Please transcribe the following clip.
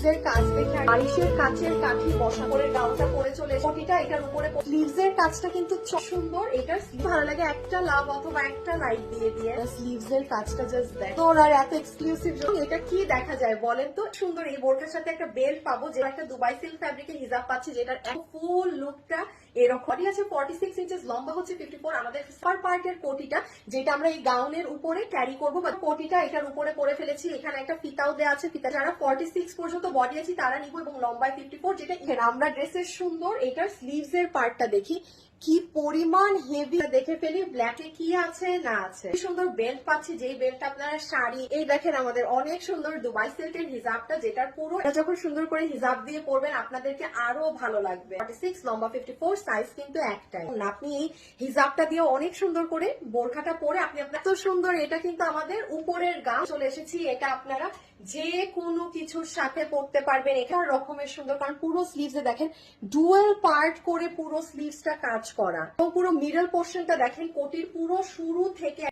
স্লিভসের কাজ দেখে বারিশের কাচের কাঠি বসা করে গাউনটা পরে চলে কোটিটা এটার উপরে স্লিভসের কাজটা কিন্তু সুন্দর। এটার ভালো লাগে একটা লাভ অথবা একটা লাইট দিয়ে দিয়ে স্লিভসের কাজটা জাস্ট দেখো আর এত এক্সক্লুসিভ। এটা কি দেখা যায় বলেন তো? সুন্দর। এই বোরখার সাথে একটা বেল্ট পাবো, যে একটা দুবাই সিল্ক ফ্যাব্রিকের হিজাব পাচ্ছি, যেটার ফুল লুকটা এরকম আছে। 46 ইঞ্চেস, লম্বা হচ্ছে 54। আমাদের ফার পার্টের কোটিটা যেটা আমরা এই গাউনের উপরে ক্যারি করবো, বা কোটিটা এটার উপরে পরে ফেলেছি। এখানে একটা ফিতাও দেওয়া আছে। ফিতা যারা 46 পর্যন্ত বডি আছে তারা নিবো, এবং লম্বায় 54, যেটা আমরা ড্রেসের সুন্দর। এটার স্লিভস এর পার্টটা দেখি কি পরিমাণ হেভি, দেখে ফেলি ব্ল্যাকে কি আছে না আছে। সুন্দর বেল্ট পাচ্ছি, যেই বেল্ট আপনারা শাড়ি, এই দেখেন আমাদের অনেক সুন্দর দুবাই সিল্কের হিজাবটা, যেটার পুরো যখন সুন্দর করে হিজাব দিয়ে পরবেন আপনাদেরকে আরো ভালো লাগবে। 46, লম্বা 54, সাইজ কিন্তু একটাই। আপনি এই হিজাবটা দিয়ে অনেক সুন্দর করে বোরখাটা পরে আপনি আপনার তো সুন্দর। এটা কিন্তু আমাদের উপরের গাউন চলে এসেছি। এটা আপনারা যে কোনো কিছুর সাথে পরতে পারবেন। এটা রকমের সুন্দর, কারণ পুরো স্লিভসে দেখেন ডুয়াল পার্ট করে পুরো স্লিভসটা কাজ করা, এবং পুরো মিডল পোর্শনটা দেখেন কোটির পুরো শুরু থেকে